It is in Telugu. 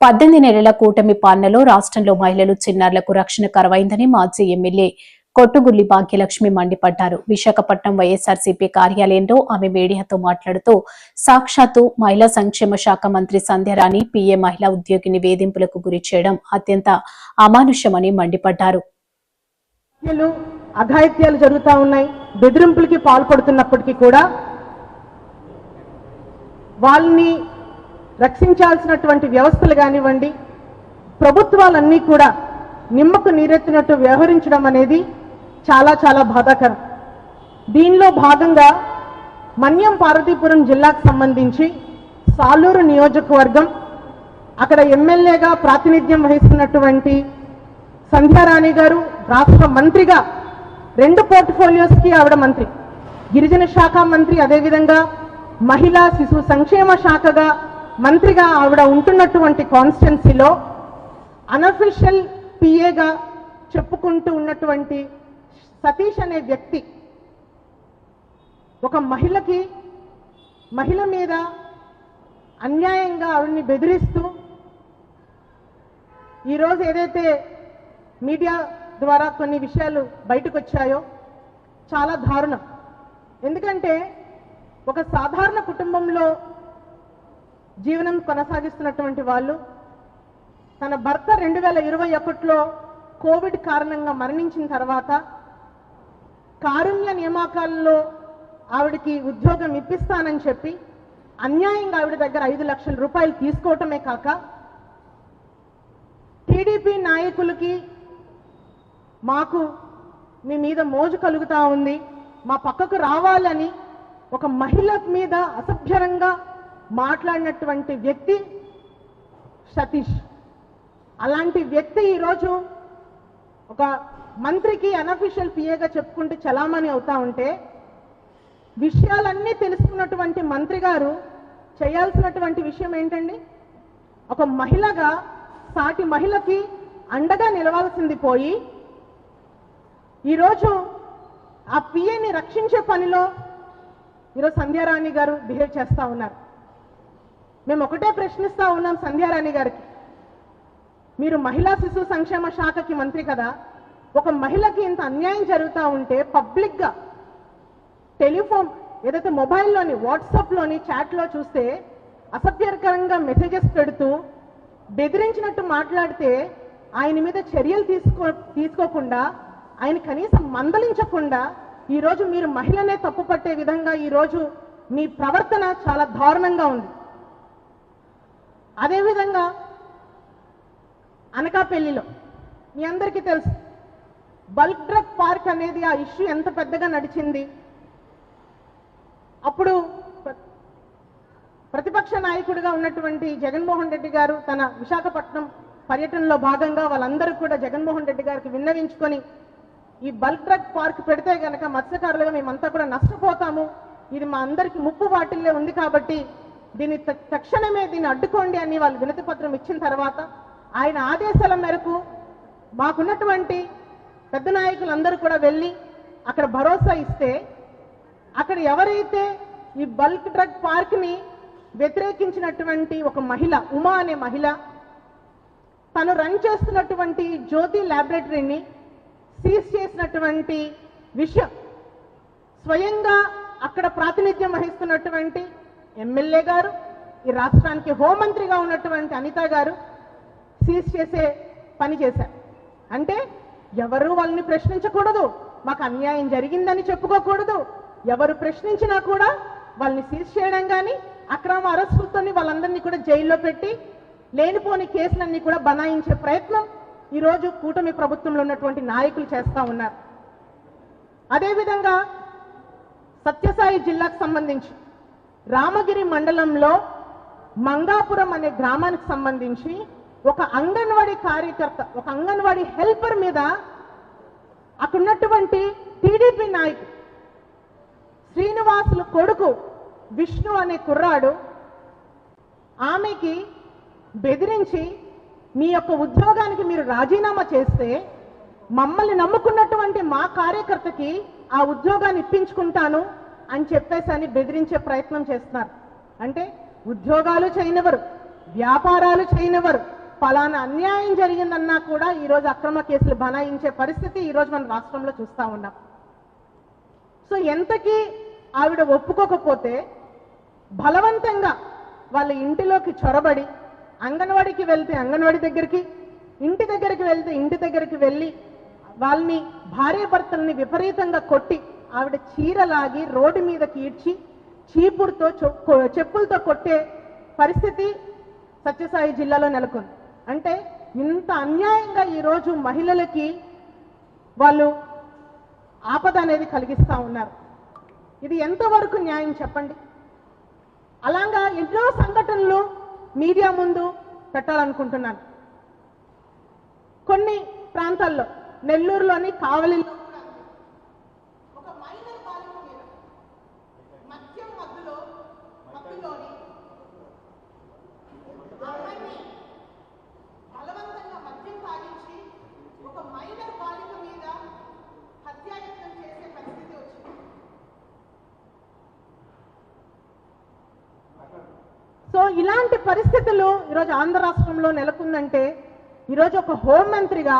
18 నెలల కూటమి పాలనలో రాష్ట్రంలో మహిళలు చిన్నారులకు రక్షణ కరువైందని మాజీ ఎమ్మెల్యే కొట్టుగుల్లి భాగ్యలక్ష్మి మండిపడ్డారు. విశాఖపట్నం వైఎస్ఆర్సీపీ కార్యాలయంలో ఆమె మీడియాతో మాట్లాడుతూ సాక్షాత్తు మహిళా సంక్షేమ శాఖ మంత్రి సంధ్యారాణి పీఏ మహిళా ఉద్యోగిని వేధింపులకు గురి చేయడం అత్యంత అమానుషమని మండిపడ్డారు. అఘాయిత్యాలు జరుగుతూ ఉన్నాయి. బెదిరింపులకి పాల్పడుతున్నప్పటికీ కూడా వాళ్ళని రక్షించాల్సినటువంటి వ్యవస్థలు కానివ్వండి, ప్రభుత్వాలన్నీ కూడా నిమ్మకు నీరెత్తినట్టు వ్యవహరించడం అనేది చాలా చాలా బాధాకరం. దీనిలో భాగంగా మన్యం పార్వతీపురం జిల్లాకు సంబంధించి సాలూరు నియోజకవర్గం, అక్కడ ఎమ్మెల్యేగా ప్రాతినిధ్యం వహిస్తున్నటువంటి సంధ్యారాణి గారు రాష్ట్ర మంత్రిగా 2 పోర్ట్ఫోలియోస్కి ఆవిడ మంత్రి, గిరిజన శాఖ మంత్రి, అదేవిధంగా మహిళా శిశు సంక్షేమ శాఖగా మంత్రిగా ఆవిడ ఉంటున్నటువంటి కాన్స్టిట్యున్సీలో అనఫిషియల్ పిఏగా చెప్పుకుంటూ ఉన్నటువంటి సతీష్ అనే వ్యక్తి ఒక మహిళ మీద అన్యాయంగా ఆవిడని బెదిరిస్తూ ఈరోజు ఏదైతే మీడియా ద్వారా కొన్ని విషయాలు బయటకు వచ్చాయో చాలా దారుణం. ఎందుకంటే ఒక సాధారణ కుటుంబంలో జీవనం కొనసాగిస్తున్నటువంటి వాళ్ళు, తన భర్త 2021లో కోవిడ్ కారణంగా మరణించిన తర్వాత కారుణ్య నియామకాలలో ఆవిడకి ఉద్యోగం ఇప్పిస్తానని చెప్పి అన్యాయంగా ఆవిడ దగ్గర 5 లక్షల రూపాయలు తీసుకోవటమే కాక టీడీపీ నాయకులకి మాకు మీ మీద మోజు కలుగుతా ఉంది, మా పక్కకు రావాలని ఒక మహిళ మీద అసభ్యంగా మాట్లాడినటువంటి వ్యక్తి సతీష్. అలాంటి వ్యక్తి ఈరోజు ఒక మంత్రికి అనఫిషియల్ పిఏగా చెప్పుకుంటూ చలామణి అవుతా ఉంటే విషయాలన్నీ తెలుసుకున్నటువంటి మంత్రి గారు చేయాల్సినటువంటి విషయం ఏంటండి? ఒక మహిళగా సాటి మహిళకి అండగా నిలవాల్సింది పోయి ఈరోజు ఆ పిఏని రక్షించే పనిలో ఈరోజు సంధ్యారాణి గారు బిహేవ్ చేస్తూ ఉన్నారు. మేము ఒకటే ప్రశ్నిస్తూ ఉన్నాం సంధ్యారాణి గారికి, మీరు మహిళా శిశు సంక్షేమ శాఖకి మంత్రి కదా, ఒక మహిళకి ఇంత అన్యాయం జరుగుతూ ఉంటే పబ్లిక్గా టెలిఫోన్ ఏదైతే మొబైల్లోని వాట్సాప్లోని చాట్లో చూస్తే అసభ్యకరంగా మెసేజెస్ పెడుతూ బెదిరించినట్టు మాట్లాడితే ఆయన మీద చర్యలు తీసుకోకుండా, ఆయన కనీసం మందలించకుండా ఈరోజు మీరు మహిళనే తప్పుపట్టే విధంగా ఈరోజు మీ ప్రవర్తన చాలా దారుణంగా ఉంది. అదేవిధంగా అనకాపల్లిలో మీ అందరికీ తెలుసు, బల్క్ డ్రగ్ పార్క్ అనేది ఆ ఇష్యూ ఎంత పెద్దగా నడిచింది. అప్పుడు ప్రతిపక్ష నాయకుడిగా ఉన్నటువంటి జగన్మోహన్ రెడ్డి గారు తన విశాఖపట్నం పర్యటనలో భాగంగా వాళ్ళందరూ కూడా జగన్మోహన్ రెడ్డి గారికి విన్నవించుకొని, ఈ బల్క్ డ్రగ్ పార్క్ పెడితే కనుక మత్స్యకారులుగా మేమంతా కూడా నష్టపోతాము, ఇది మా అందరికి ముప్పు వాటిల్లే ఉంది కాబట్టి దీన్ని తక్షణమే దీన్ని అడ్డుకోండి అని వాళ్ళు వినతి పత్రం ఇచ్చిన తర్వాత ఆయన ఆదేశాల మేరకు మాకున్నటువంటి పెద్ద నాయకులందరూ కూడా వెళ్ళి అక్కడ భరోసా ఇస్తే, అక్కడ ఎవరైతే ఈ బల్క్ డ్రగ్ పార్క్ని వ్యతిరేకించినటువంటి ఒక మహిళ, ఉమా అనే మహిళ, తను రన్ చేస్తున్నటువంటి జ్యోతి ల్యాబొరేటరీని సీజ్ చేసినటువంటి విషయం స్వయంగా అక్కడ ప్రాతినిధ్యం వహిస్తున్నటువంటి ఎమ్మెల్యే గారు, ఈ రాష్ట్రానికి హోంమంత్రిగా ఉన్నటువంటి అనిత గారు సీజ్ చేసే పని చేశారు. అంటే ఎవరు వాళ్ళని ప్రశ్నించకూడదు, మాకు అన్యాయం జరిగిందని చెప్పుకోకూడదు, ఎవరు ప్రశ్నించినా కూడా వాళ్ళని సీజ్ చేయడం కానీ అక్రమ అరెస్టులతో వాళ్ళందరినీ కూడా జైల్లో పెట్టి లేనిపోని కేసులన్నీ కూడా బనాయించే ప్రయత్నం ఈరోజు కూటమి ప్రభుత్వంలో ఉన్నటువంటి నాయకులు చేస్తూ ఉన్నారు. అదేవిధంగా సత్యసాయి జిల్లాకు సంబంధించి రామగిరి మండలంలో మంగాపురం అనే గ్రామానికి సంబంధించి ఒక అంగన్వాడీ కార్యకర్త, ఒక అంగన్వాడీ హెల్పర్ మీద అక్కడున్నటువంటి టీడీపీ నాయకుడు శ్రీనివాసులు కొడుకు విష్ణు అనే కుర్రాడు ఆమెకి బెదిరించి, మీ యొక్క ఉద్యోగానికి మీరు రాజీనామా చేస్తే మమ్మల్ని నమ్ముకున్నటువంటి మా కార్యకర్తకి ఆ ఉద్యోగాన్ని ఇప్పించుకుంటాను అని చెప్పేసి అని బెదిరించే ప్రయత్నం చేస్తున్నారు. అంటే ఉద్యోగాలు చేయనివ్వరు, వ్యాపారాలు చేయనివ్వరు. ఫలానా అన్యాయం జరిగిందన్నా కూడా ఈరోజు అక్రమ కేసులు బనాయించే పరిస్థితి ఈరోజు మన రాష్ట్రంలో చూస్తూ ఉన్నాం. సో ఎంతకీ ఆవిడ ఒప్పుకోకపోతే బలవంతంగా వాళ్ళ ఇంటిలోకి చొరబడి అంగన్వాడికి వెళ్తే అంగన్వాడి దగ్గరికి, ఇంటి దగ్గరికి వెళ్తే ఇంటి దగ్గరికి వెళ్ళి వాళ్ళని భార్యాభర్తల్ని విపరీతంగా కొట్టి ఆవిడ చీరలాగి రోడ్డు మీదకి ఈడ్చి చీపురుతో చెప్పులతో కొట్టే పరిస్థితి సత్యసాయి జిల్లాలో నెలకొంది. అంటే ఇంత అన్యాయంగా ఈరోజు మహిళలకి వాళ్ళు ఆపద అనేది కలిగిస్తూ ఉన్నారు. ఇది ఎంతవరకు న్యాయం చెప్పండి? అలాగా ఎన్నో సంఘటనలు మీడియా ముందు పెట్టాలనుకుంటున్నాను. కొన్ని ప్రాంతాల్లో నెల్లూరులోని కావలిలో ఒక మైనర్ బాలిక మీద మద్యంలోని అమ్మాయిని బలవంతంగా మద్యం తాగించి ఒక మైనర్ బాలిక మీద హత్యాయత్నం చేసే పరిస్థితి వచ్చింది. సో ఇలాంటి పరిస్థితులు ఈరోజు ఆంధ్ర రాష్ట్రంలో నెలకొందంటే ఈరోజు ఒక హోంమంత్రిగా